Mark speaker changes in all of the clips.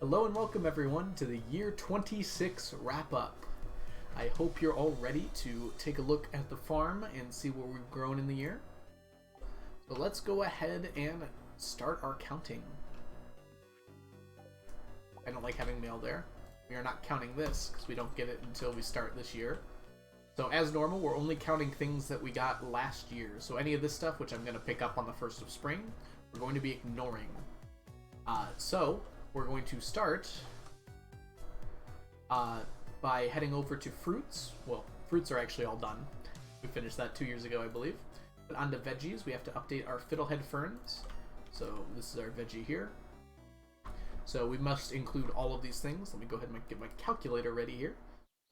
Speaker 1: Hello and welcome everyone to the year 26 wrap-up. I hope you're all ready to take a look at the farm and see what we've grown in the year. So let's go ahead and start our counting. I don't like having mail there. We are not counting this because we don't get it until we start this year. So as normal, we're only counting things that we got last year. So any of this stuff, which I'm going to pick up on the 1st of spring, we're going to be ignoring. So we're going to start by heading over to fruits. Well, fruits are actually all done. We finished that 2 years ago, I believe. But on to veggies, we have to update our fiddlehead ferns. So this is our veggie here. So we must include all of these things. Let me go ahead and get my calculator ready here.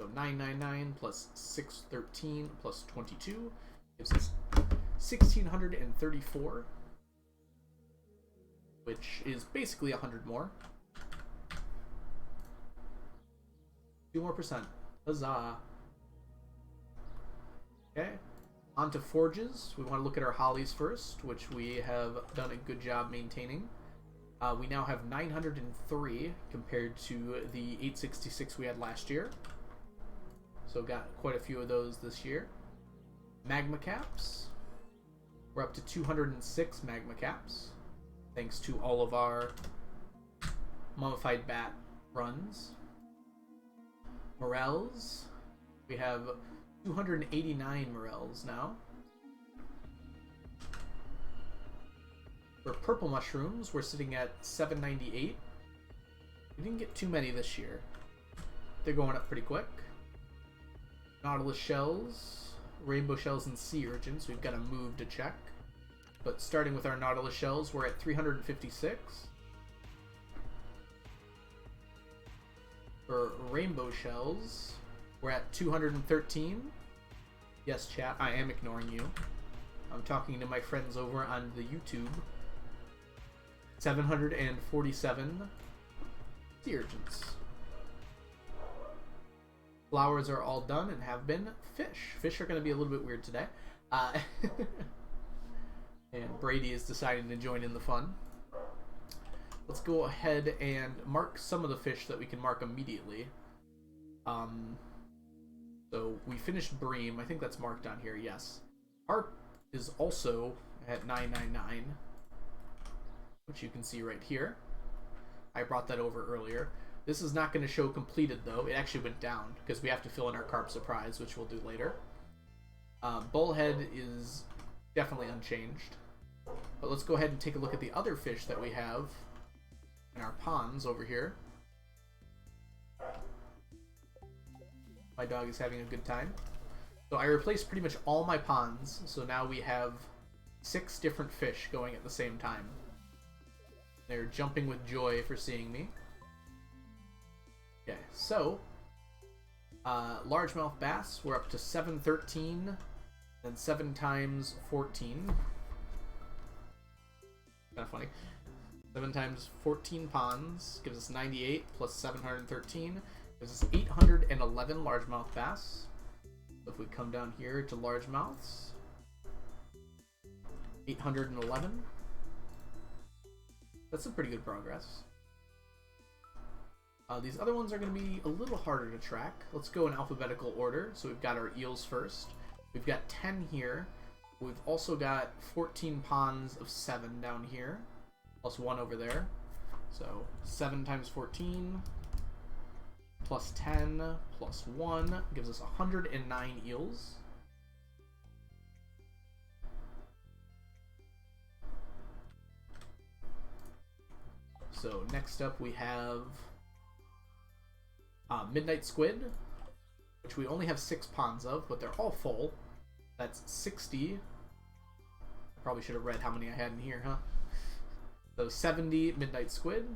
Speaker 1: So 999 plus 613 plus 22 gives us 1,634, which is basically 100 more. 2 more %. Huzzah. Okay. On to forges. We want to look at our hollies first, which we have done a good job maintaining. We now have 903 compared to the 866 we had last year. So got quite a few of those this year. Magma caps. We're up to 206 magma caps, thanks to all of our mummified bat runs. Morels. We have 289 morels now. For purple mushrooms, we're sitting at 798. We didn't get too many this year. They're going up pretty quick. Nautilus shells, rainbow shells, and sea urchins. We've got to move to check. But starting with our nautilus shells, we're at 356. For rainbow shells, we're at 213. Yes, chat, I am ignoring you. I'm talking to my friends over on the YouTube. 747 sea urchins. Flowers are all done and have been. Fish are going to be a little bit weird today. And Brady is deciding to join in the fun. Let's go ahead and mark some of the fish that we can mark immediately. So we finished bream. I think that's marked on here, yes. Carp is also at 999, which you can see right here. I brought that over earlier. This is not going to show completed, though. It actually went down because we have to fill in our Carp Surprise, which we'll do later. Bullhead is definitely unchanged. But let's go ahead and take a look at the other fish that we have in our ponds over here. My dog is having a good time. So I replaced pretty much all my ponds, so now we have 6 different fish going at the same time. They're jumping with joy for seeing me. Okay, so largemouth bass, we're up to 713, and 7 times 14. Kind of funny. 7 times 14 ponds gives us 98 plus 713 gives us 811 largemouth bass. So if we come down here to largemouths, 811. That's some pretty good progress. These other ones are going to be a little harder to track. Let's go in alphabetical order. So we've got our eels first. We've got 10 here. We've also got 14 ponds of 7 down here, plus 1 over there. So 7 times 14 plus 10 plus 1 gives us 109 eels. So next up we have midnight squid, which we only have 6 ponds of, but they're all full. That's 60. Probably should have read how many I had in here, huh? So 70 midnight squid.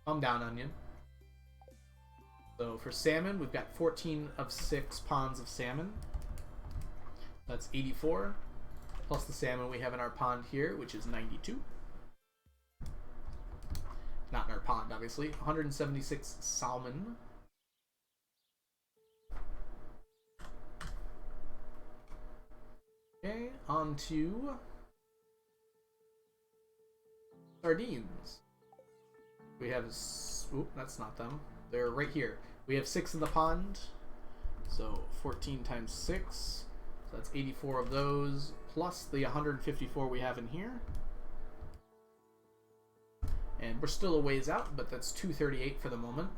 Speaker 1: Calm down, onion. So for salmon, we've got 14 of 6 ponds of salmon. That's 84. Plus the salmon we have in our pond here, which is 92. Not in our pond, obviously. 176 salmon. Okay, on to sardines. We have, oop, that's not them. They're right here. We have 6 in the pond. So 14 times 6. So that's 84 of those, plus the 154 we have in here. And we're still a ways out, but that's 238 for the moment.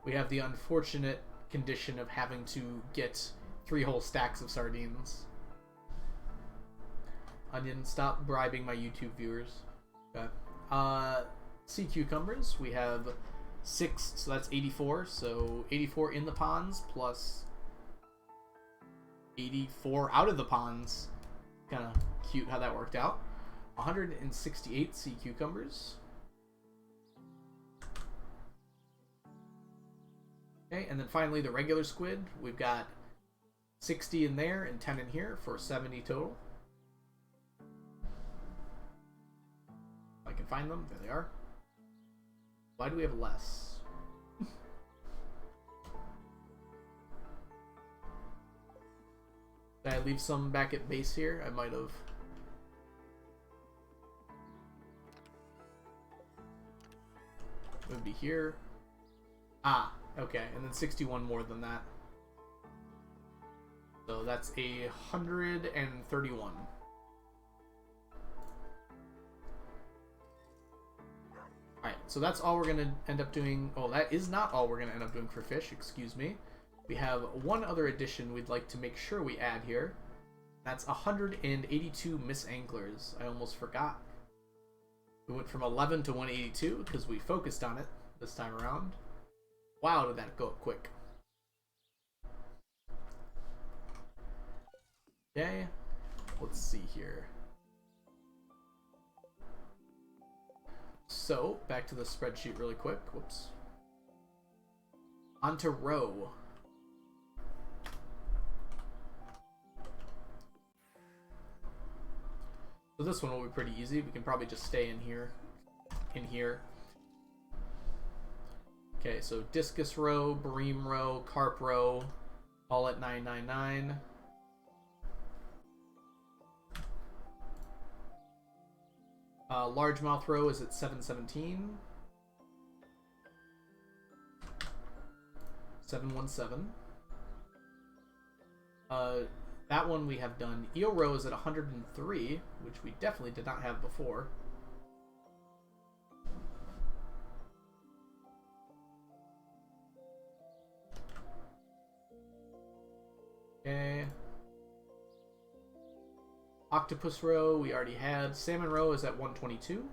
Speaker 1: We have the unfortunate condition of having to get 3 whole stacks of sardines. Onion, stop bribing my YouTube viewers. Okay. Sea cucumbers, we have 6, so that's 84. So 84 in the ponds plus 84 out of the ponds. Kind of cute how that worked out. 168 sea cucumbers. Okay, and then finally the regular squid. We've got 60 in there and 10 in here for 70 total. If I can find them, there they are. Why do we have less? Did I leave some back at base here? I might have. It would be here. Ah, okay, and then 61 more than that. So that's 131. Alright, so that's all we're going to end up doing. Oh, that is not all we're going to end up doing for fish, excuse me. We have one other addition we'd like to make sure we add here. That's 182 Miss Anglers. I almost forgot. We went from 11 to 182 because we focused on it this time around. Wow, did that go up quick. Okay, let's see here. So, back to the spreadsheet really quick. Whoops. On to roe. So this one will be pretty easy. We can probably just stay in here. Okay, so discus roe, bream roe, carp roe, all at 999. Largemouth roe is at 717. 717. That one we have done. Eel roe is at 103, which we definitely did not have before. Okay. Octopus roe we already had. Salmon roe is at 122.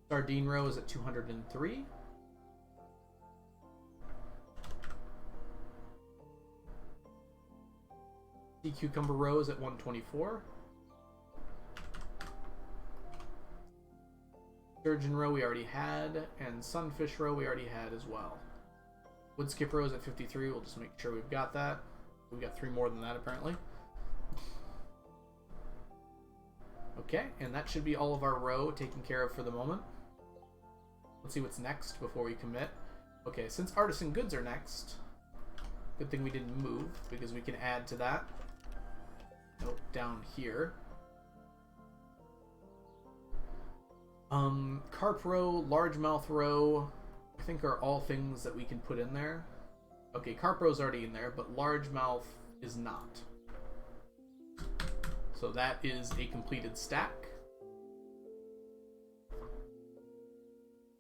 Speaker 1: Sardine roe is at 203. Sea cucumber roe is at 124. Sturgeon roe we already had, and sunfish roe we already had as well. Wood skip roe is at 53. We'll just make sure we've got that. We got 3 more than that apparently. Okay, and that should be all of our roe taken care of for the moment. Let's see what's next before we commit. Okay, since artisan goods are next, good thing we didn't move because we can add to that. Nope, down here. Carp roe, largemouth roe, I think are all things that we can put in there. Okay, carp roe's already in there, but largemouth is not. So that is a completed stack.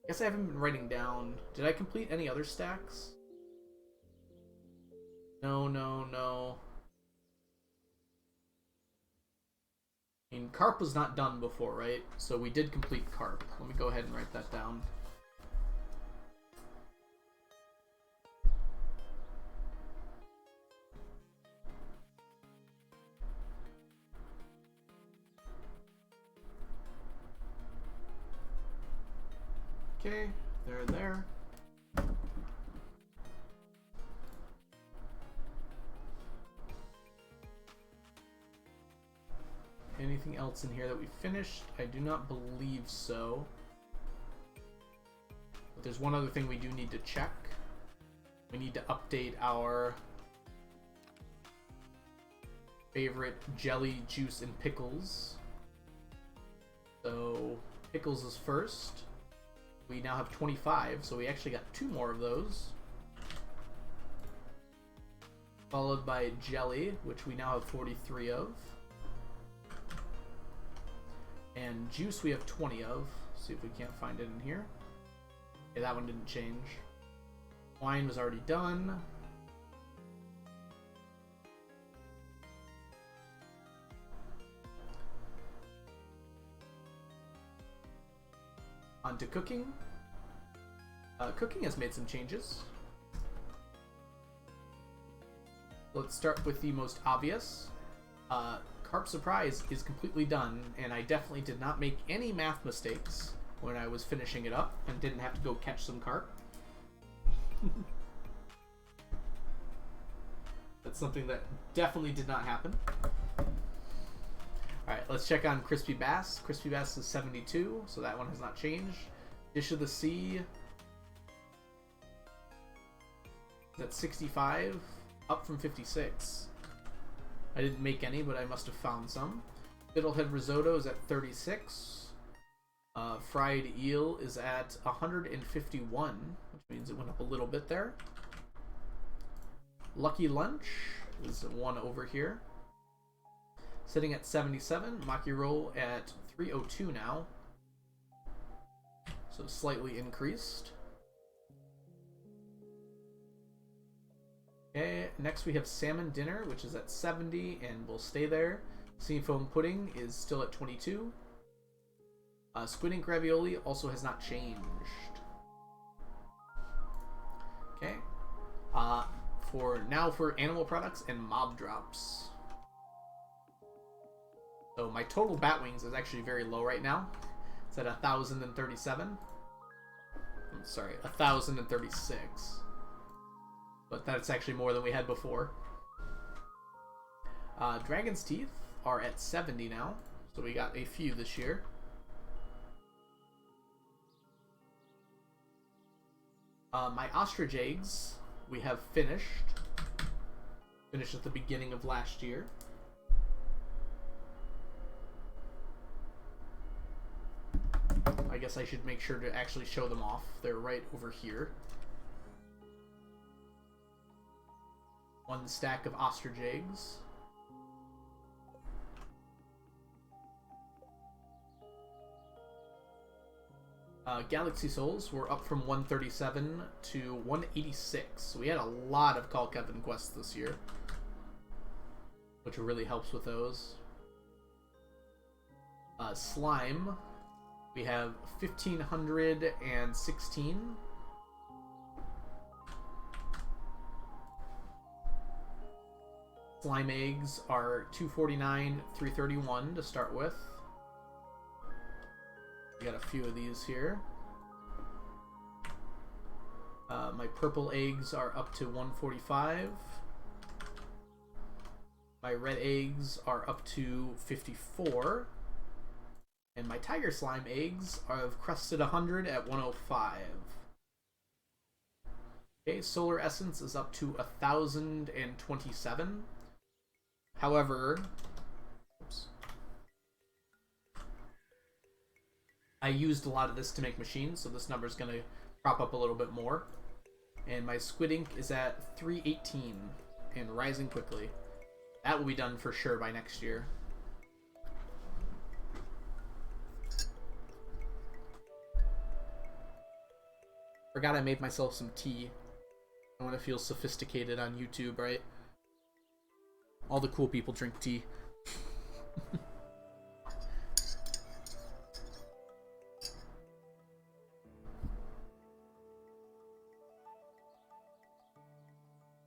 Speaker 1: Guess I haven't been writing down. Did I complete any other stacks? No. I mean, carp was not done before, right? So we did complete carp. Let me go ahead and write that down. Okay, they're there. Anything else in here that we finished? I do not believe so. But there's one other thing we do need to check. We need to update our favorite jelly, juice, and pickles. So pickles is first. We now have 25, so we actually got 2 more of those. Followed by jelly, which we now have 43 of. And juice we have 20 of. See if we can't find it in here. Okay, that one didn't change. Wine was already done. On to cooking. Cooking has made some changes. Let's start with the most obvious. Carp Surprise is completely done, and I definitely did not make any math mistakes when I was finishing it up and didn't have to go catch some carp. That's something that definitely did not happen. Alright, let's check on Crispy Bass. Crispy Bass is 72, so that one has not changed. Dish of the Sea is at 65, up from 56. I didn't make any, but I must have found some. Fiddlehead Risotto is at 36. Fried Eel is at 151, which means it went up a little bit there. Lucky Lunch is one over here, sitting at 77. Maki Roll at 302 now, so slightly increased. Okay, next we have Salmon Dinner, which is at 70 and will stay there. Seafoam Pudding is still at 22. Squid Ink Ravioli also has not changed. Okay. For animal products and mob drops. So my total bat wings is actually very low right now. It's at 1,037. I'm sorry, 1,036. But that's actually more than we had before. Dragon's Teeth are at 70 now, so we got a few this year. My Ostrich Eggs we have finished at the beginning of last year. I guess I should make sure to actually show them off. They're right over here. One stack of Ostrich Eggs. Galaxy Souls were up from 137 to 186. So we had a lot of Call Kevin quests this year, which really helps with those. Slime, we have 1,516. Slime eggs are 249, 331 to start with. We got a few of these here. My purple eggs are up to 145. My red eggs are up to 54. And my tiger slime eggs have crusted 100 at 105. Okay, solar essence is up to 1,027. However, I used a lot of this to make machines, so this number is going to prop up a little bit more. And my squid ink is at 318 and rising quickly. That will be done for sure by next year. Forgot I made myself some tea. I want to feel sophisticated on YouTube, right? All the cool people drink tea.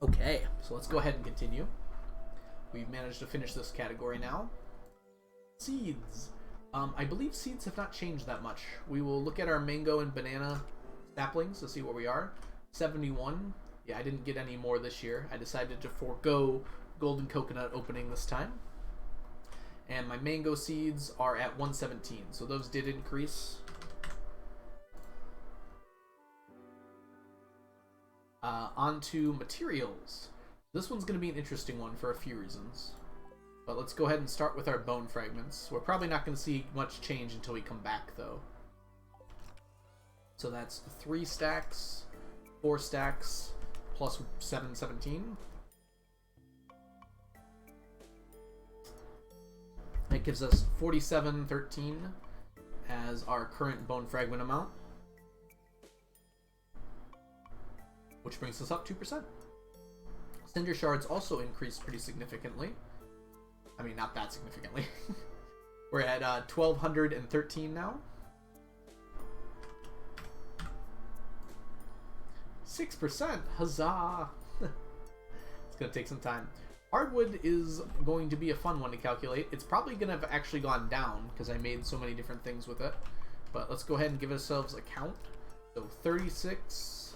Speaker 1: Okay, so let's go ahead and continue. We've managed to finish this category now. Seeds. I believe seeds have not changed that much. We will look at our mango and banana saplings to see where we are. 71. Yeah, I didn't get any more this year. I decided to forego golden coconut opening this time. And my mango seeds are at 117, so those did increase. Onto materials. This one's going to be an interesting one for a few reasons. But let's go ahead and start with our bone fragments. We're probably not going to see much change until we come back, though. So that's 3 stacks, 4 stacks, plus 717. That gives us 4713 as our current bone fragment amount, which brings us up 2%. Cinder shards also increased pretty significantly. I mean, not that significantly. We're at 1213 now. 6%! Huzzah! It's gonna take some time. Hardwood is going to be a fun one to calculate. It's probably going to have actually gone down because I made so many different things with it. But let's go ahead and give ourselves a count. So 36,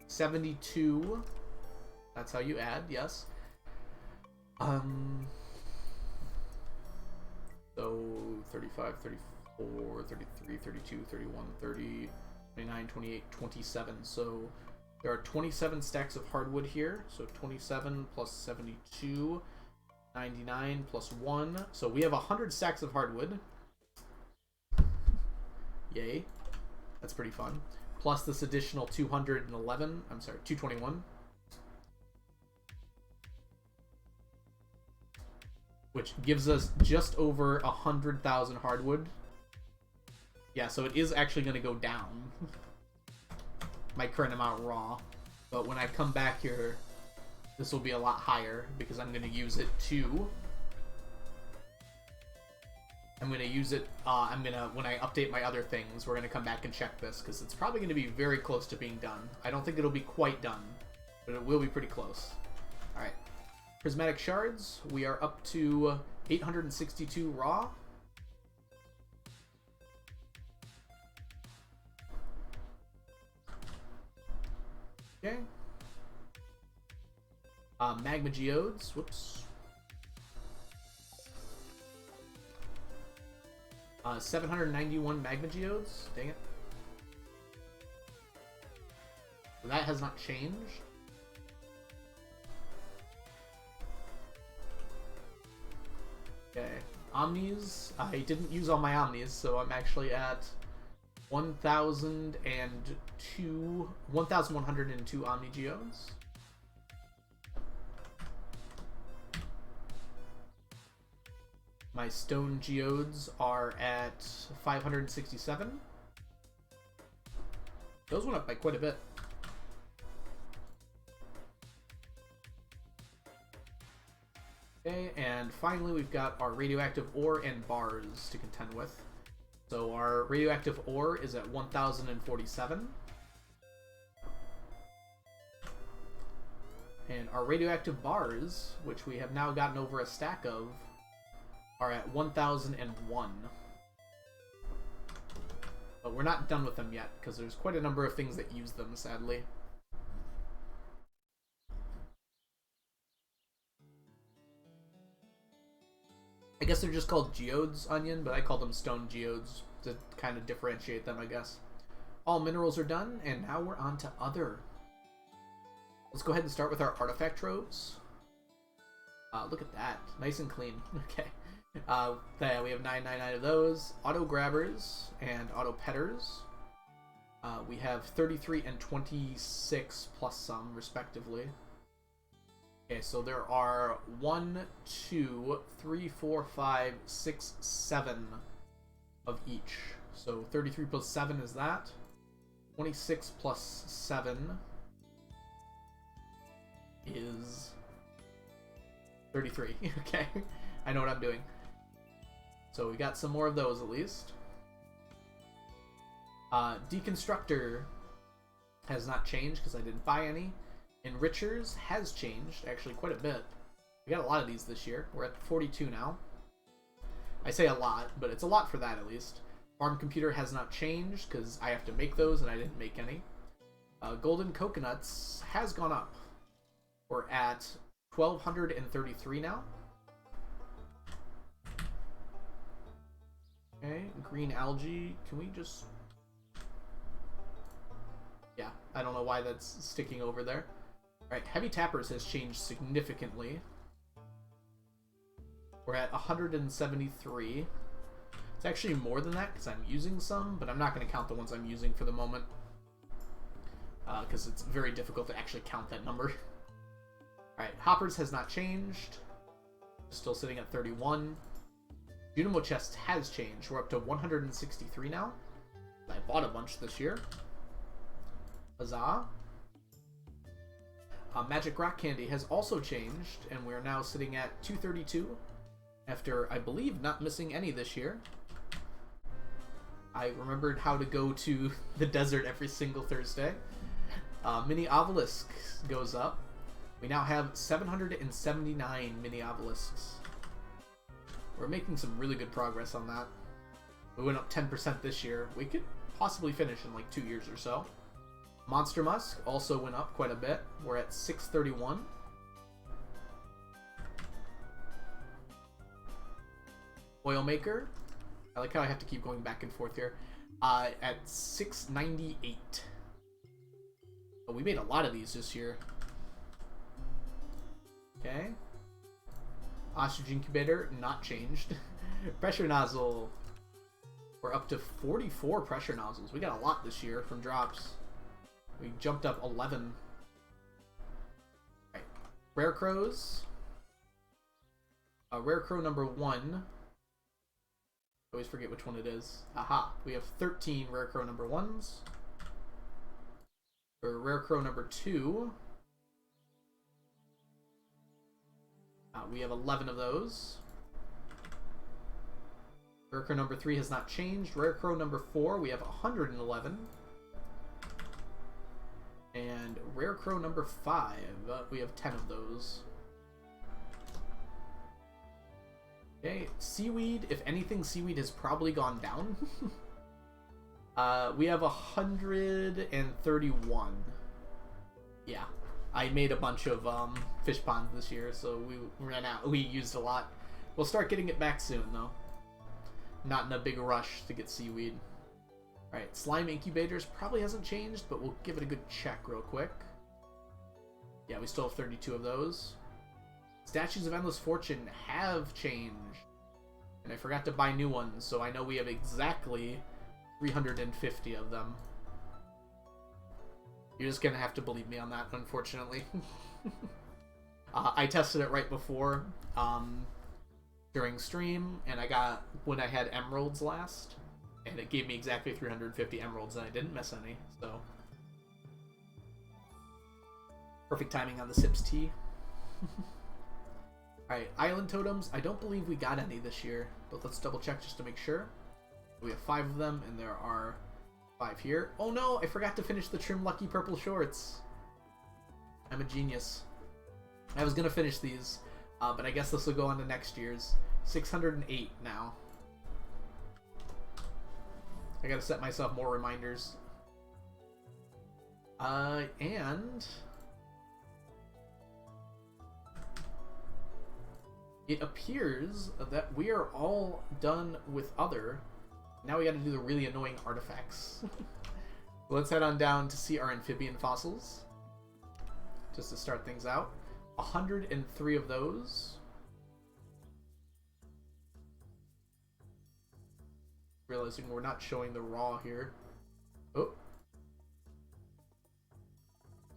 Speaker 1: 72. That's how you add, yes. So 35, 34, 33, 32, 31, 30, 29, 28, 27. So there are 27 stacks of hardwood here, so 27 plus 72, 99 plus 1. So we have 100 stacks of hardwood. Yay. That's pretty fun. Plus this additional 211, I'm sorry, 221. Which gives us just over 100,000 hardwood. Yeah, so it is actually going to go down. My current amount raw, but when I come back here, this will be a lot higher because I'm going to use it to. I'm going to use it. When I update my other things, we're going to come back and check this because it's probably going to be very close to being done. I don't think it'll be quite done, but it will be pretty close. All right, prismatic shards. We are up to 862 raw. Okay. Magma geodes. Whoops. 791 magma geodes. Dang it. That has not changed. Okay. Omnis. I didn't use all my omnis, so I'm actually at 1,102 Omni Geodes. My stone geodes are at 567. Those went up by quite a bit. Okay, and finally we've got our radioactive ore and bars to contend with. So our radioactive ore is at 1,047. And our radioactive bars, which we have now gotten over a stack of, are at 1,001. But we're not done with them yet, because there's quite a number of things that use them, sadly. I guess they're just called geodes, Onion, but I call them stone geodes to kind of differentiate them, I guess. All minerals are done, and now we're on to other. Let's go ahead and start with our artifact troves. Look at that. Nice and clean. Okay. Yeah, we have 999 of those. Auto grabbers and auto petters. We have 33 and 26 plus some, respectively. Okay, so there are 1, 2, 3, 4, 5, 6, 7 of each. So 33 plus 7 is that. 26 plus 7 is 33. Okay, I know what I'm doing. So we got some more of those at least. Deconstructor has not changed because I didn't buy any. Enrichers has changed, actually quite a bit. We got a lot of these this year. We're at 42 now. I say a lot, but it's a lot for that at least. Farm computer has not changed because I have to make those and I didn't make any. Golden coconuts has gone up. We're at 1,233 now. Okay, green algae. Can we just... Yeah, I don't know why that's sticking over there. Alright, heavy tappers has changed significantly. We're at 173. It's actually more than that because I'm using some, but I'm not going to count the ones I'm using for the moment. Because it's very difficult to actually count that number. Alright, hoppers has not changed. Still sitting at 31. Junimo chest has changed. We're up to 163 now. I bought a bunch this year. Huzzah. Magic Rock Candy has also changed, and we're now sitting at 232 after, I believe, not missing any this year. I remembered how to go to the desert every single Thursday. Mini Obelisk goes up. We now have 779 mini obelisks. We're making some really good progress on that. We went up 10% this year. We could possibly finish in like 2 years or so. Monster Musk also went up quite a bit. We're at 631. Oil Maker. I like how I have to keep going back and forth here. At 698. But we made a lot of these this year. Okay. Ostrich Incubator, not changed. Pressure Nozzle. We're up to 44 pressure nozzles. We got a lot this year from drops. We jumped up 11. Right. Rare Crows. Rare Crow number 1. I always forget which one it is. Aha. We have 13 Rare Crow number 1s. For Rare Crow number 2. We have 11 of those. Rare Crow number 3 has not changed. Rare Crow number 4, we have 111. And Rare Crow number 5, we have 10 of those. Okay, Seaweed, if anything, Seaweed has probably gone down. We have 131. Yeah. I made a bunch of fish ponds this year, so we ran out. We used a lot. We'll start getting it back soon, though. Not in a big rush to get seaweed. Alright, slime incubators probably hasn't changed, but we'll give it a good check real quick. Yeah, we still have 32 of those. Statues of Endless Fortune have changed. And I forgot to buy new ones, so I know we have exactly 350 of them. You're just gonna have to believe me on that, unfortunately. I tested it right before, during stream, and I got when I had emeralds last, and it gave me exactly 350 emeralds, and I didn't miss any, so. Perfect timing on the Sips tea. Alright, Island Totems, I don't believe we got any this year, but let's double check just to make sure. We have 5 of them, and there are 5 here. Oh no, I forgot to finish the Trim Lucky Purple Shorts. I'm a genius. I was gonna finish these, but I guess this will go on to next year's. 608 now. I gotta set myself more reminders. And it appears that we are all done with other. Now we gotta do the really annoying artifacts. Let's head on down to see our amphibian fossils. Just to start things out. 103 of those. Realizing we're not showing the raw here. Oh.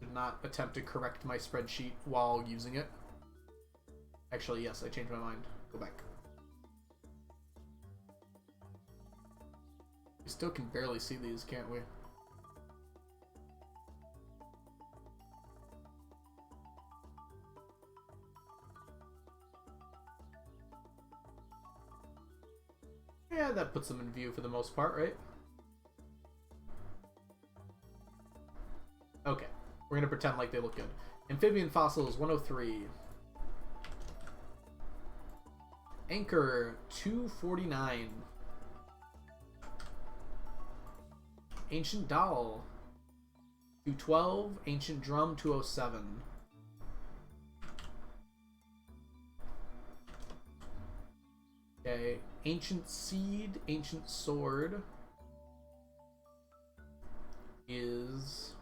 Speaker 1: Did not attempt to correct my spreadsheet while using it. Actually, yes, I changed my mind. Go back. We still can barely see these, can't we? Yeah, that puts them in view for the most part, right? Okay, we're gonna pretend like they look good. Amphibian fossils, 103. Anchor, 249. Ancient Doll, 212. Ancient Drum, 207. Okay, Ancient Seed, Ancient Sword is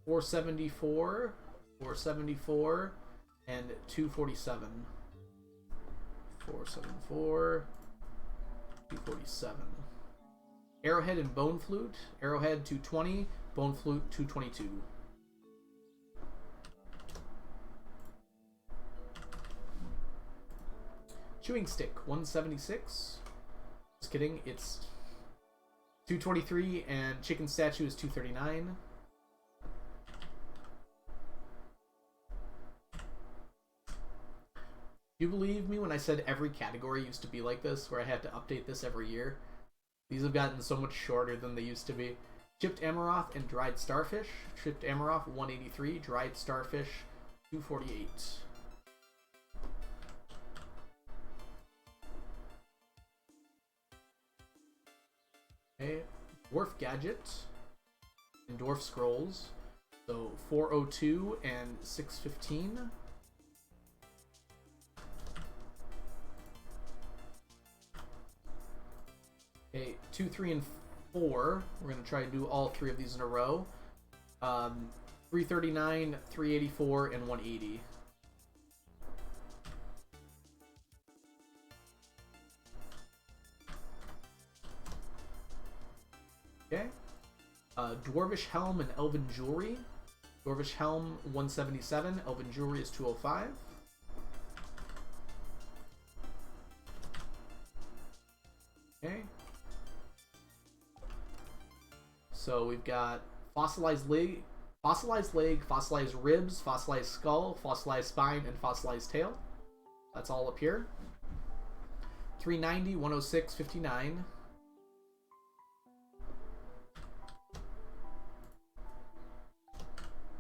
Speaker 1: 474, 474, and 247. 474, 247. Arrowhead and Bone Flute. Arrowhead 220, Bone Flute 222. Chewing Stick 176. Just kidding, it's 223, and Chicken Statue is 239. You believe me when I said every category used to be like this, where I had to update this every year? These have gotten so much shorter than they used to be. Chipped Amaroth and Dried Starfish. Chipped Amaroth 183, Dried Starfish 248. Okay, Dwarf Gadget and Dwarf Scrolls. So 402 and 615. Okay, 2, 3, and 4. We're going to try to do all 3 of these in a row. 339, 384, and 180. Okay. Dwarvish Helm and Elven Jewelry. Dwarvish Helm 177, Elven Jewelry is 205. Okay. So we've got fossilized leg, fossilized ribs, fossilized skull, fossilized spine, and fossilized tail. That's all up here. 390, 106, 59.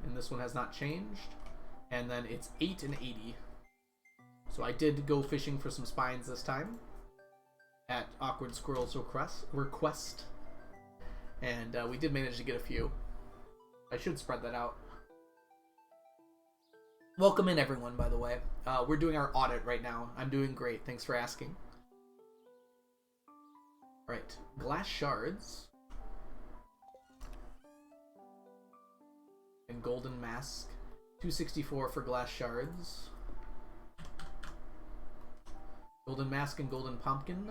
Speaker 1: And this one has not changed. And then it's 8 and 80. So I did go fishing for some spines this time at Awkward Squirrel's request. And we did manage to get a few. I should spread that out. Welcome in, everyone, by the way. We're doing our audit right now. I'm doing great. Thanks for asking. Alright. Glass Shards. And Golden Mask. 264 for Glass Shards. Golden Mask and Golden Pumpkin.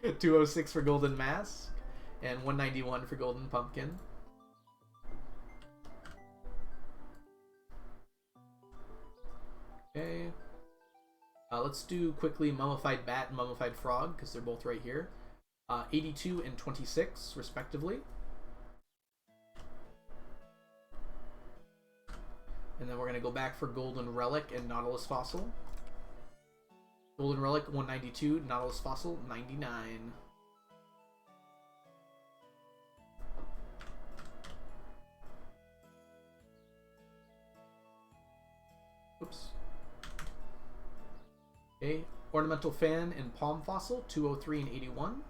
Speaker 1: 206 for Golden Mask. And 191 for Golden Pumpkin. Okay. Let's do quickly Mummified Bat and Mummified Frog, because they're both right here. 82 and 26, respectively. And then we're going to go back for Golden Relic and Nautilus Fossil. Golden Relic 192, Nautilus Fossil 99. Oops. Okay, Ornamental Fan and Palm Fossil 203 and 81.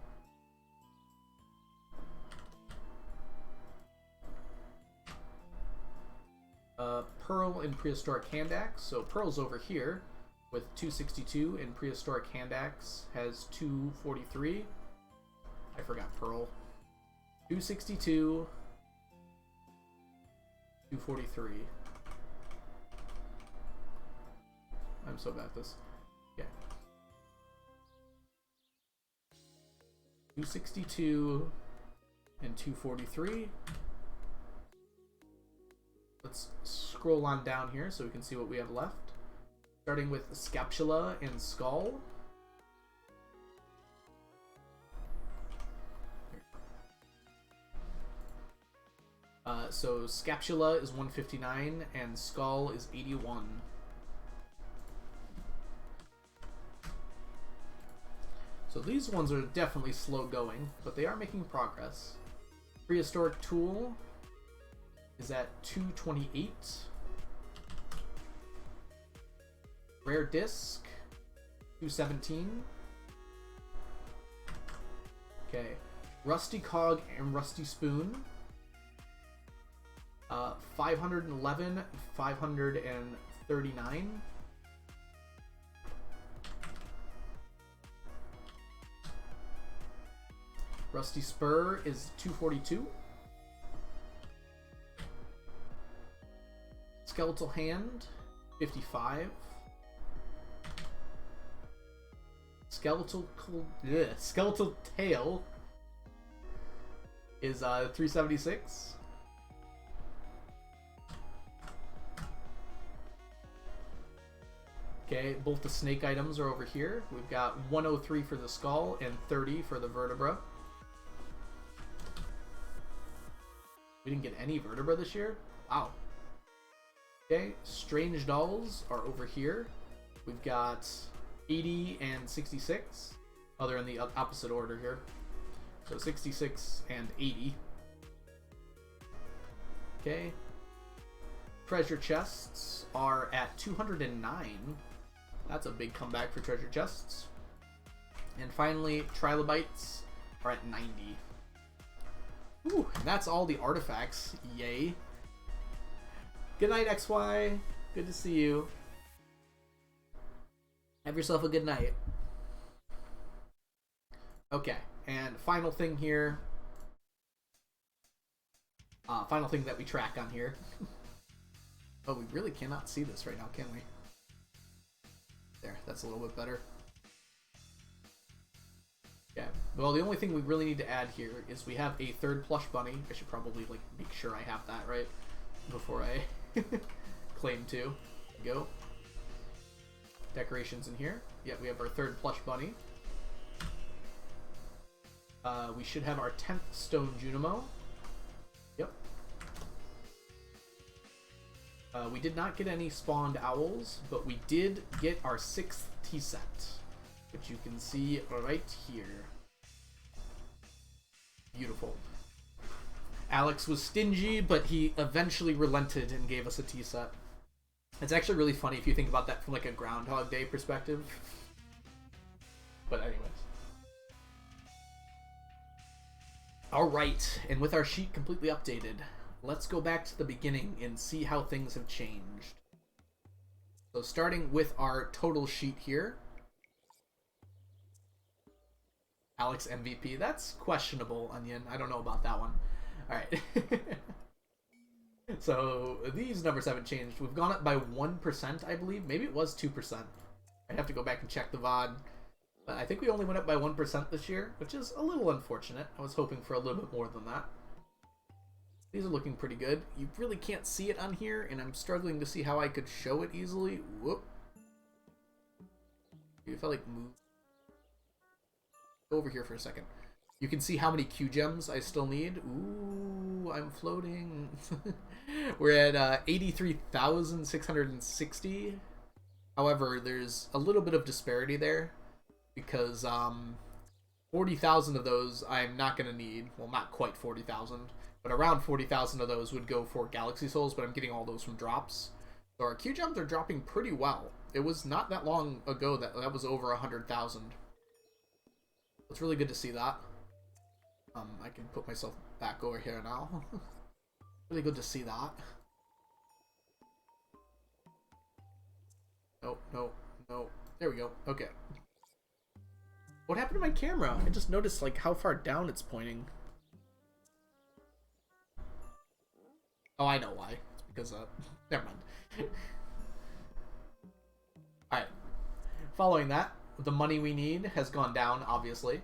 Speaker 1: Pearl and Prehistoric Hand Axe. So Pearl's over here with 262, and Prehistoric Hand Axe has 243. I forgot Pearl. 262, 243. I'm so bad at this. Yeah. 262 and 243. Let's scroll on down here so we can see what we have left. Starting with Scapula and Skull. So Scapula is 159 and Skull is 81. So these ones are definitely slow going, but they are making progress. Prehistoric Tool is at 228. Rare Disc 217. Okay. Rusty Cog and Rusty Spoon 511, 539. Rusty Spur is 242. Skeletal Hand, 55. Skeletal Tail is 376. Okay, both the snake items are over here. We've got 103 for the skull and 30 for the vertebra. We didn't get any vertebra this year? Wow. Okay, strange dolls are over here. We've got 80 and 66. Oh, they're in the opposite order here. So 66 and 80. Okay. Treasure chests are at 209. That's a big comeback for treasure chests. And finally, trilobites are at 90. Ooh, and that's all the artifacts. Yay. Good night, XY. Good to see you. Have yourself a good night. Okay, and final thing here. Final thing that we track on here. Oh, we really cannot see this right now, can we? There, that's a little bit better. Yeah, well, the only thing we really need to add here is we have a third plush bunny. I should probably like make sure I have that right before I claim to. Go. Decorations in here. Yeah, we have our third plush bunny. We should have our 10th stone Junimo. Yep. We did not get any spawned owls, but we did get our 6th tea set, which you can see right here. Beautiful. Alex was stingy, but he eventually relented and gave us a tea set. It's actually really funny if you think about that from like a Groundhog Day perspective. But anyways. Alright, and with our sheet completely updated, let's go back to the beginning and see how things have changed. So starting with our total sheet here. Alex MVP, that's questionable, Onion. I don't know about that one. Alright. So these numbers haven't changed. We've gone up by 1%, I believe. Maybe it was 2%. I'd have to go back and check the VOD. But I think we only went up by 1% this year, which is a little unfortunate. I was hoping for a little bit more than that. These are looking pretty good. You really can't see it on here, and I'm struggling to see how I could show it easily. Whoop. If I like move over here for a second. You can see how many Q gems I still need. Ooh, I'm floating. We're at 83,660. However, there's a little bit of disparity there because 40,000 of those I'm not going to need. Well, not quite 40,000, but around 40,000 of those would go for Galaxy Souls, but I'm getting all those from drops. So our Q gems are dropping pretty well. It was not that long ago that was over 100,000. It's really good to see that. I can put myself back over here now. Really good to see that. No, no, no. There we go. Okay. What happened to my camera? I just noticed like how far down it's pointing. Oh, I know why. It's because never mind. Alright. Following that, the money we need has gone down, obviously.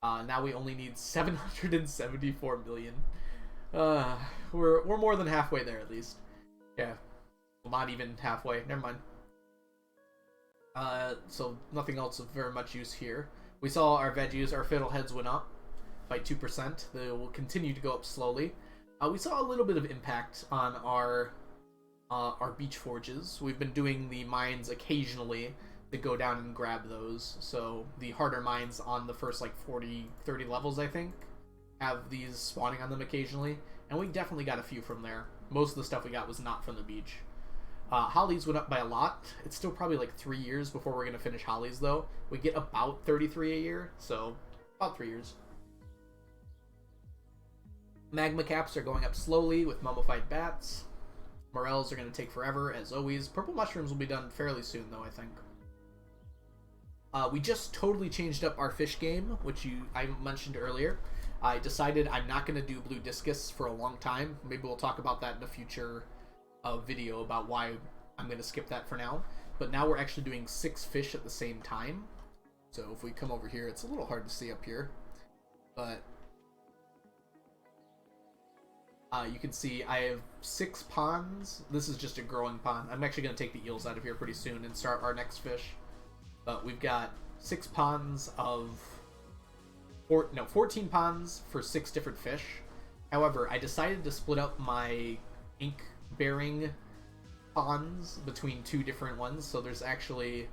Speaker 1: Now we only need 774 million. We're more than halfway there, at least. Yeah. Well, not even halfway. Never mind. So nothing else of very much use here. We saw our veggies, our fiddleheads went up by 2%. They will continue to go up slowly. We saw a little bit of impact on our beach forges. We've been doing the mines occasionally to go down and grab those. So the harder mines on the first like 30 levels, I think, have these spawning on them occasionally. And we definitely got a few from there. Most of the stuff we got was not from the beach. Hollies went up by a lot. It's still probably like 3 years before we're going to finish Hollies, though. We get about 33 a year, so about 3 years. Magma caps are going up slowly with mummified bats. Morels are going to take forever, as always. Purple mushrooms will be done fairly soon, though, I think. We just totally changed up our fish game, which I mentioned earlier. I decided I'm not going to do blue discus for a long time. Maybe we'll talk about that in a future video about why I'm going to skip that for now. But now we're actually doing 6 fish at the same time. So if we come over here, it's a little hard to see up here. But you can see I have 6 ponds. This is just a growing pond. I'm actually going to take the eels out of here pretty soon and start our next fish. But we've got 6 ponds of... 14 ponds for 6 different fish. However, I decided to split up my ink-bearing ponds between 2 different ones. So there's actually...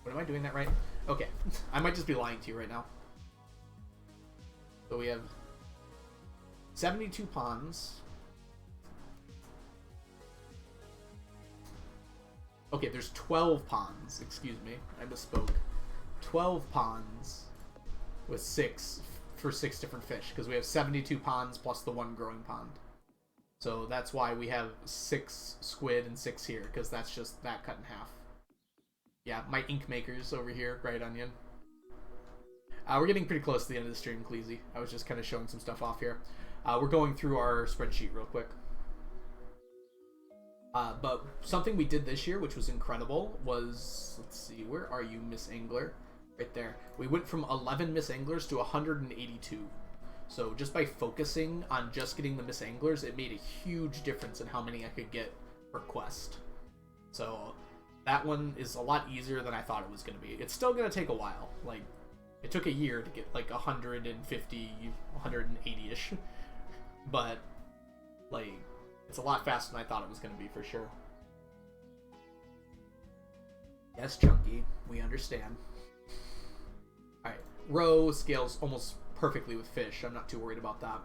Speaker 1: What, am I doing that right? Okay. I might just be lying to you right now. So we have 72 ponds. Okay, there's 12 ponds. Excuse me. I misspoke. 12 ponds with 6 for 6 different fish, because we have 72 ponds plus the 1 growing pond. So that's why we have 6 squid and 6 here, because that's just that cut in half. Yeah, my ink makers over here, Bright Onion. We're getting pretty close to the end of the stream, Cleasy. I was just kind of showing some stuff off here. We're going through our spreadsheet real quick. But something we did this year, which was incredible, was... Let's see, where are you, Miss Angler? Right there. We went from 11 Miss Anglers to 182. So just by focusing on just getting the Miss Anglers, it made a huge difference in how many I could get per quest. So that one is a lot easier than I thought it was going to be. It's still going to take a while. Like, it took a year to get like 150, 180-ish. But, like, it's a lot faster than I thought it was going to be for sure. Yes, Chunky, we understand. Alright, Roe scales almost perfectly with fish. I'm not too worried about that.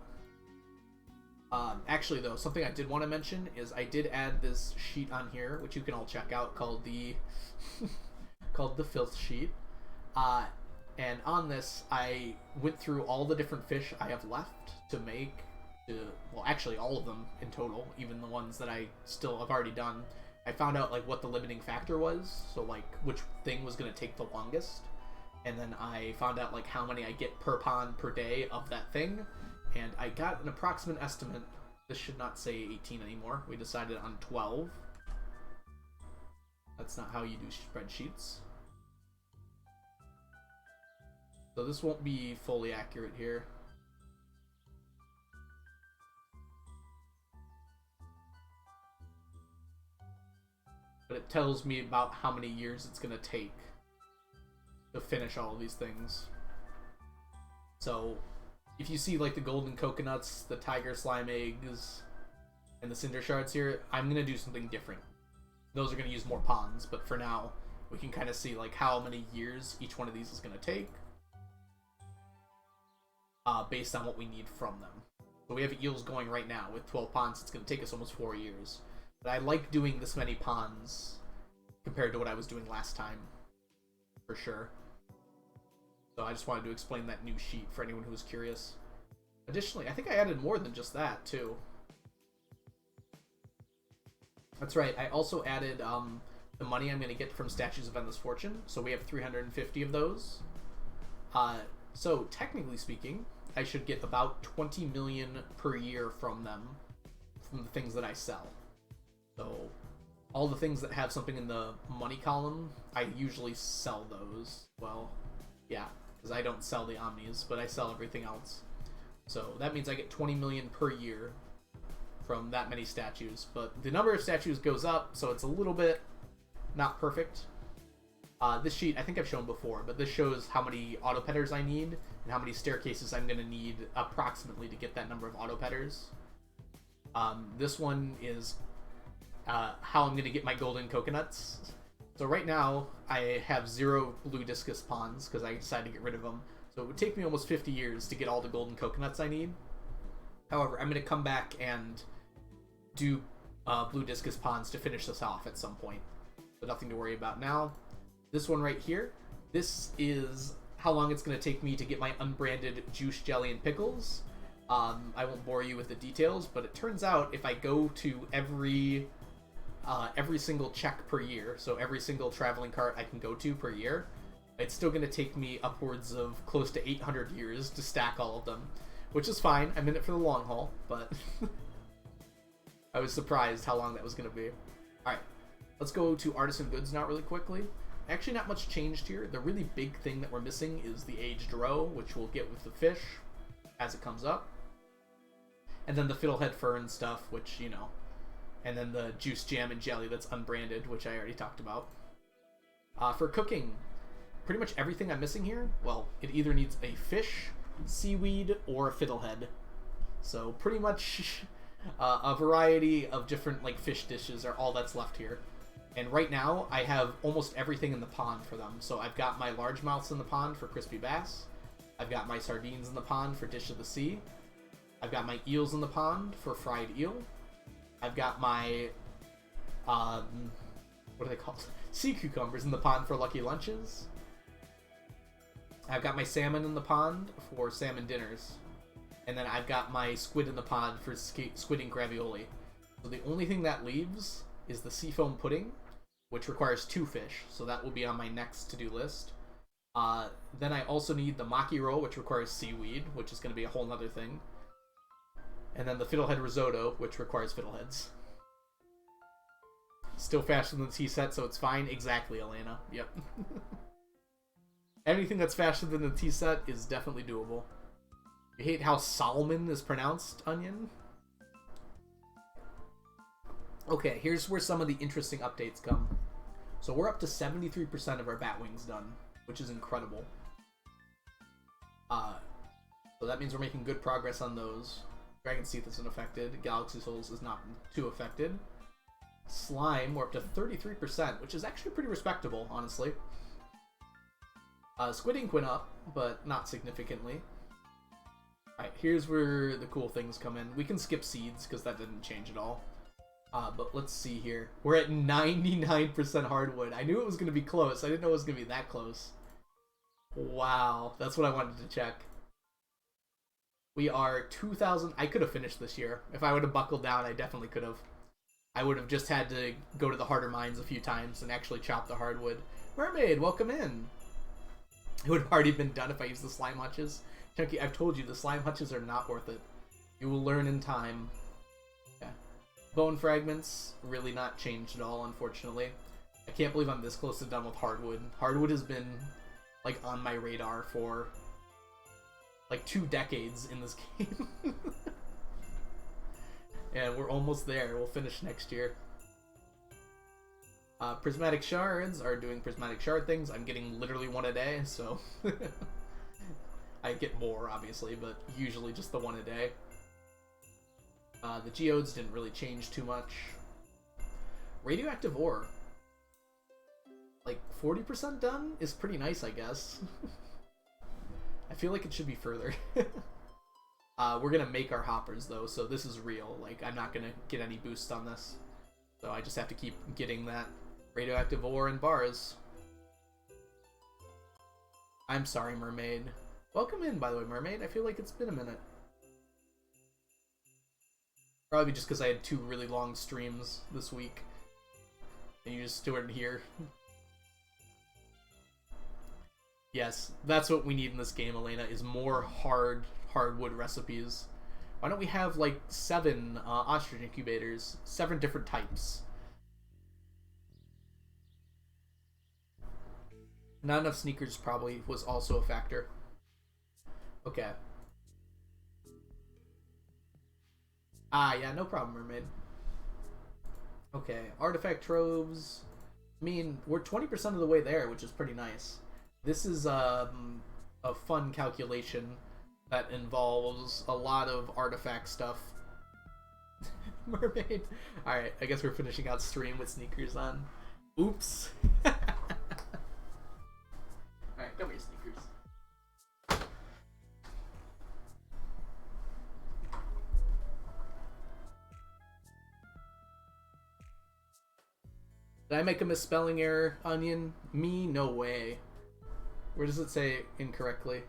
Speaker 1: Actually, though, something I did want to mention is I did add this sheet on here, which you can all check out, called the called the filth sheet. And on this, I went through all the different fish I have left to make. Well, actually, all of them in total, even the ones that I still have already done. I found out like what the limiting factor was, so like which thing was going to take the longest. And then I found out like how many I get per pond per day of that thing, and I got an approximate estimate. This should not say 18 anymore. We decided on 12. That's not how you do spreadsheets. So this won't be fully accurate here. But it tells me about how many years it's going to take to finish all of these things. So, if you see like the golden coconuts, the tiger slime eggs, and the cinder shards here, I'm going to do something different. Those are going to use more ponds, but for now, we can kind of see like how many years each one of these is going to take, based on what we need from them. So we have eels going right now with 12 ponds. It's going to take us almost 4 years. But I like doing this many ponds compared to what I was doing last time, for sure. So I just wanted to explain that new sheet for anyone who was curious. Additionally, I think I added more than just that, too. That's right, I also added the money I'm going to get from Statues of Endless Fortune. So we have 350 of those. So technically speaking, I should get about 20 million per year from them, from the things that I sell. So all the things that have something in the money column, I usually sell those. Well, yeah, because I don't sell the Omnis, but I sell everything else. So that means I get 20 million per year from that many statues. But the number of statues goes up, so it's a little bit not perfect. This sheet, I think I've shown before, but this shows how many auto-petters I need and how many staircases I'm going to need approximately to get that number of auto-petters. This one is how I'm going to get my golden coconuts. So right now, I have 0 blue discus ponds because I decided to get rid of them. So it would take me almost 50 years to get all the golden coconuts I need. However, I'm going to come back and do blue discus ponds to finish this off at some point. So nothing to worry about now. This one right here, this is how long it's going to take me to get my unbranded juice, jelly, and pickles. I won't bore you with the details, but it turns out if I go to every single check per year, so every single traveling cart I can go to per year, It's still going to take me upwards of close to 800 years to stack all of them, which is fine. I'm in it for the long haul, but I was surprised how long that was going to be. Alright, let's go to Artisan Goods now really quickly. Actually, not much changed here. The really big thing that we're missing is the aged roe, which we'll get with the fish as it comes up. And then the fiddlehead fern stuff, which, you know. And then the juice, jam, and jelly that's unbranded, which I already talked about. For cooking, pretty much everything I'm missing here, well, it either needs a fish, seaweed, or a fiddlehead. So pretty much a variety of different like fish dishes are all that's left here. And right now, I have almost everything in the pond for them. So I've got my largemouths in the pond for crispy bass. I've got my sardines in the pond for dish of the sea. I've got my eels in the pond for fried eel. I've got my, what are they called? Sea cucumbers in the pond for lucky lunches. I've got my salmon in the pond for salmon dinners. And then I've got my squid in the pond for squid ink ravioli. So the only thing that leaves is the seafoam pudding, which requires 2 fish, so that will be on my next to-do list. Then I also need the maki roll, which requires seaweed, which is going to be a whole nother thing. And then the fiddlehead risotto, which requires fiddleheads. Still faster than the tea set, so it's fine. Exactly, Elena. Yep. Anything that's faster than the tea set is definitely doable. You hate how Solomon is pronounced, Onion? Okay, here's where some of the interesting updates come. So we're up to 73% of our bat wings done, which is incredible. So that means we're making good progress on those. Dragon's Teeth isn't affected. Galaxy Souls is not too affected. Slime, we're up to 33%, which is actually pretty respectable, honestly. Squid Ink went up, but not significantly. Alright, here's where the cool things come in. We can skip seeds, because that didn't change at all. But let's see here. We're at 99% hardwood. I knew it was going to be close. I didn't know it was going to be that close. Wow. That's what I wanted to check. We are 2,000... I could have finished this year. If I would have buckled down, I definitely could have. I would have just had to go to the harder mines a few times and actually chop the hardwood. Mermaid, welcome in. It would have already been done if I used the slime hutches. Chunky, I've told you, the slime hutches are not worth it. You will learn in time. Yeah. Bone fragments, really not changed at all, unfortunately. I can't believe I'm this close to done with hardwood. Hardwood has been, like, on my radar for, like, 2 decades in this game. And we're almost there. We'll finish next year. Prismatic shards are doing prismatic shard things. I'm getting literally 1 a day, so... I get more, obviously, but usually just the 1 a day. The geodes didn't really change too much. Radioactive ore. Like, 40% done is pretty nice, I guess. I feel like it should be further. We're gonna make our hoppers, though, so this is real. Like, I'm not gonna get any boost on this. So I just have to keep getting that radioactive ore and bars. I'm sorry, Mermaid. Welcome in, by the way, Mermaid. I feel like it's been a minute. Probably just because I had 2 really long streams this week. And you just weren't here. Yes, that's what we need in this game, Elena, is more hardwood recipes. Why don't we have, like, 7 ostrich incubators? 7 different types. Not enough sneakers probably was also a factor. Okay. Yeah, no problem, Mermaid. Okay, artifact troves. I mean, we're 20% of the way there, which is pretty nice. This is a fun calculation that involves a lot of artifact stuff. Mermaid. Alright, I guess we're finishing out stream with sneakers on. Oops. Alright, come here, sneakers. Did I make a misspelling error, Onion? Me? No way. Where does it say incorrectly?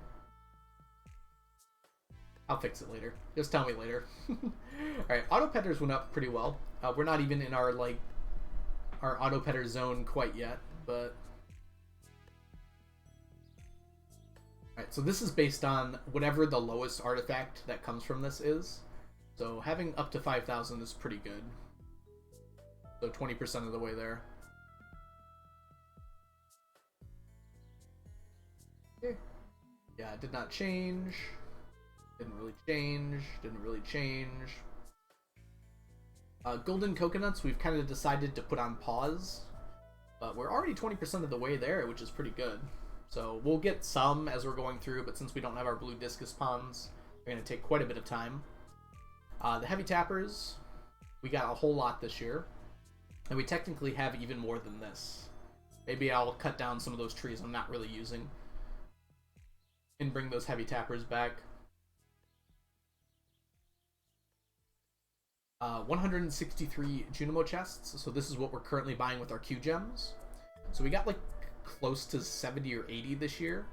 Speaker 1: I'll fix it later. Just tell me later. Alright, auto petters went up pretty well. We're not even in our, like, our auto petter zone quite yet, but Alright, so this is based on whatever the lowest artifact that comes from this is. So having up to 5,000 is pretty good. So 20% of the way there. Okay. Yeah, it did not change. Didn't really change. Didn't really change. Golden coconuts, we've kind of decided to put on pause. But we're already 20% of the way there, which is pretty good. So we'll get some as we're going through, but since we don't have our blue discus ponds, they're going to take quite a bit of time. The heavy tappers, we got a whole lot this year. And we technically have even more than this. Maybe I'll cut down some of those trees I'm not really using. And bring those heavy tappers back. 163 Junimo chests. So this is what we're currently buying with our Q gems. So we got like close to 70 or 80 this year,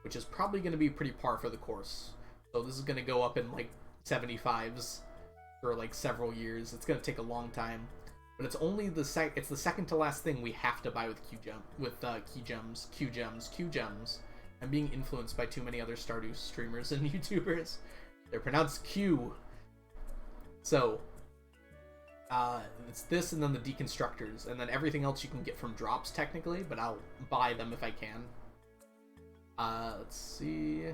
Speaker 1: which is probably going to be pretty par for the course. So this is going to go up in like 75s for like several years. It's going to take a long time, but it's only the second to last thing we have to buy with Q gems. I'm being influenced by too many other Stardew streamers and YouTubers. They're pronounced Q. So it's this and then the deconstructors, and then everything else you can get from drops technically, but I'll buy them if I can. Let's see.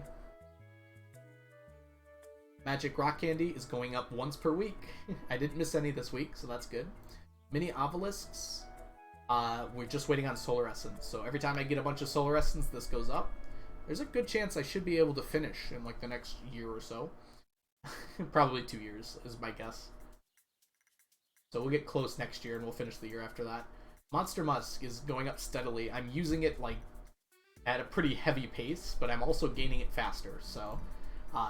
Speaker 1: Magic rock candy is going up once per week. I didn't miss any this week, so that's good. Mini obelisks. We're just waiting on solar essence, so every time I get a bunch of solar essence, this goes up. There's a good chance I should be able to finish in like the next year or so. Probably 2 years is my guess. So we'll get close next year and we'll finish the year after that. Monster Musk is going up steadily. I'm using it like at a pretty heavy pace, but I'm also gaining it faster. So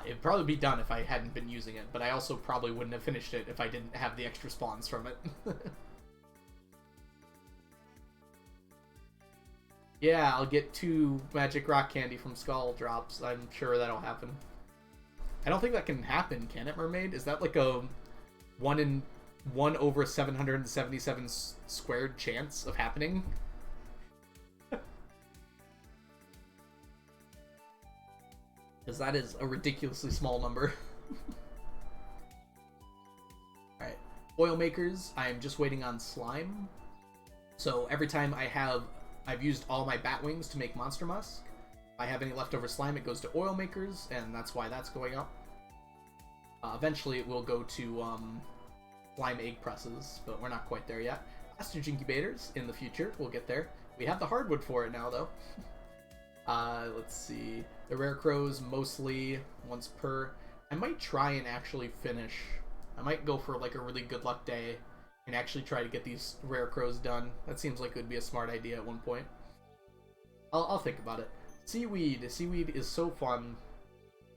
Speaker 1: it'd probably be done if I hadn't been using it, but I also probably wouldn't have finished it if I didn't have the extra spawns from it. Yeah, I'll get 2 magic rock candy from Skull drops. I'm sure that'll happen. I don't think that can happen, can it, Mermaid? Is that like a 1 over 777 squared chance of happening? Because that is a ridiculously small number. Alright. Oil makers, I am just waiting on slime. So every time I've used all my bat wings to make monster musk. If I have any leftover slime, it goes to oil makers, and that's why that's going up. Eventually it will go to slime egg presses, but we're not quite there yet. Ostrich incubators in the future, we'll get there. We have the hardwood for it now, though. Let's see. The rare crows, mostly once per. I might try and actually finish. I might go for like a really good luck day and actually try to get these rare crows done. That seems like it would be a smart idea at one point. I'll think about it. Seaweed. Seaweed is so fun.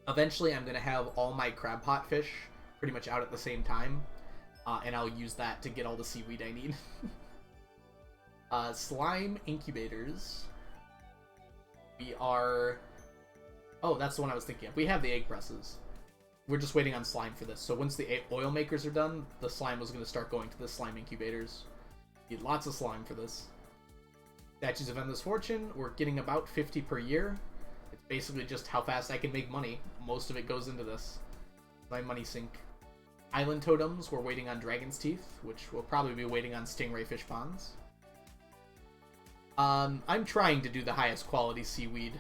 Speaker 1: Eventually I'm going to have all my crab pot fish pretty much out at the same time. And I'll use that to get all the seaweed I need. Slime incubators. We are... Oh, that's the one I was thinking of. We have the egg presses. We're just waiting on slime for this. So once the oil makers are done, the slime was going to start going to the slime incubators. Need lots of slime for this. Statues of Endless Fortune, we're getting about 50 per year. It's basically just how fast I can make money. Most of it goes into this. My money sink. Island totems, we're waiting on Dragon's Teeth, which we'll probably be waiting on Stingray fish ponds. I'm trying to do the highest quality seaweed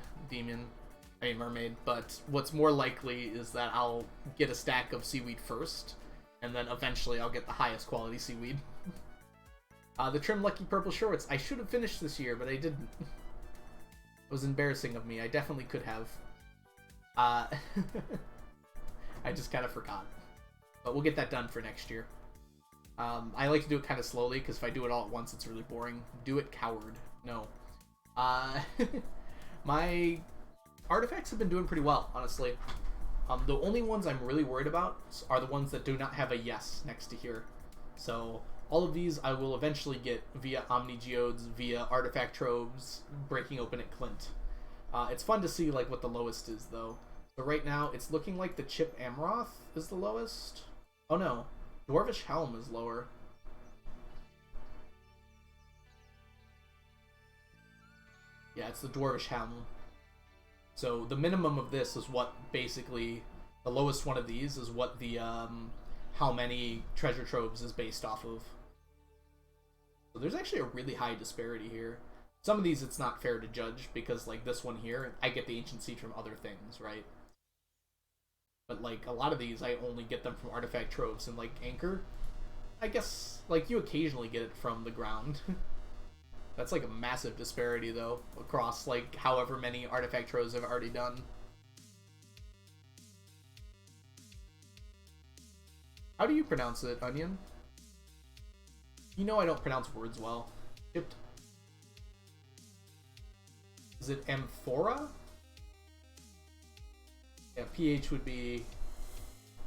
Speaker 1: mermaid, but what's more likely is that I'll get a stack of seaweed first, and then eventually I'll get the highest quality seaweed. The Trim Lucky Purple Shorts, I should have finished this year, but I didn't. It was embarrassing of me. I definitely could have. I just kind of forgot. But we'll get that done for next year. I like to do it kind of slowly, because if I do it all at once, it's really boring. Do it, coward. No. My artifacts have been doing pretty well, honestly. The only ones I'm really worried about are the ones that do not have a yes next to here. So all of these I will eventually get via Omni Geodes, via Artifact Troves, breaking open at Clint. It's fun to see like what the lowest is, though. So right now, it's looking like the Chip Amroth is the lowest. Oh no, Dwarvish Helm is lower. Yeah, it's the Dwarvish Helm. So the minimum of this is what basically, the lowest one of these is what the, how many treasure troves is based off of. So there's actually a really high disparity here. Some of these it's not fair to judge because, like this one here, I get the ancient seed from other things, right? But like a lot of these, I only get them from artifact troves, and like Anchor, I guess like you occasionally get it from the ground. That's like a massive disparity though across like however many artifact troves I've already done. How do you pronounce it, Onion? You know I don't pronounce words well. Chipped. Is it amphora? Yeah, PH would be...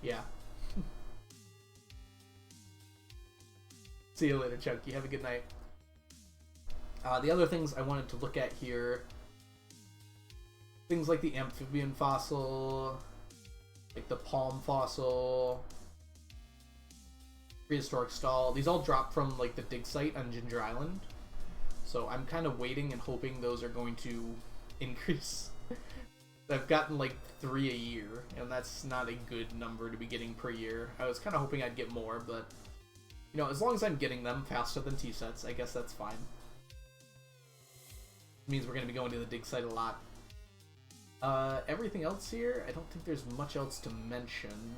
Speaker 1: yeah. See you later, Chunky. Have a good night. The other things I wanted to look at here, things like the amphibian fossil, like the palm fossil, prehistoric stall. These all drop from like the dig site on Ginger Island. So I'm kind of waiting and hoping those are going to increase. I've gotten like 3 a year, and that's not a good number to be getting per year. I was kind of hoping I'd get more, but you know, as long as I'm getting them faster than T-sets, I guess that's fine. It means we're going to be going to the dig site a lot. Everything else here, I don't think there's much else to mention.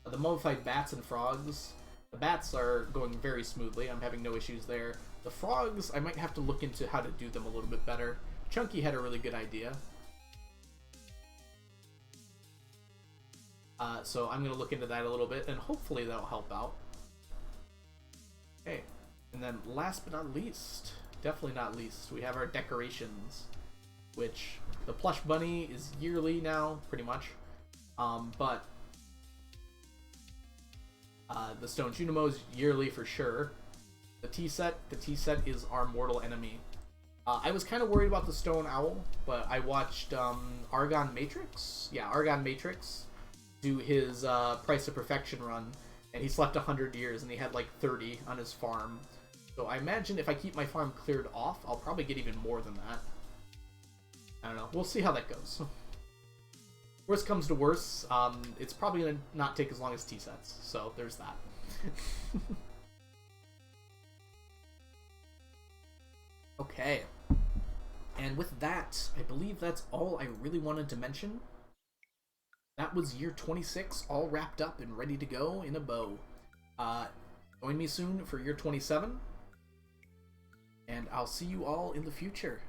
Speaker 1: The mummified bats and frogs. The bats are going very smoothly. I'm having no issues there. The frogs, I might have to look into how to do them a little bit better. Chunky had a really good idea. So I'm going to look into that a little bit, and hopefully that'll help out. Okay, and then last but not least, definitely not least, we have our decorations, which the plush bunny is yearly now, pretty much. But the stone Junimo is yearly for sure. The T-set is our mortal enemy. I was kind of worried about the stone owl, but I watched Argon Matrix do his Price of Perfection run, and he slept 100 years, and he had like 30 on his farm. So I imagine if I keep my farm cleared off, I'll probably get even more than that. I don't know. We'll see how that goes. Worst comes to worst, it's probably going to not take as long as T-sets, so there's that. Okay. And with that, I believe that's all I really wanted to mention. That was year 26, all wrapped up and ready to go in a bow. Join me soon for year 27, and I'll see you all in the future.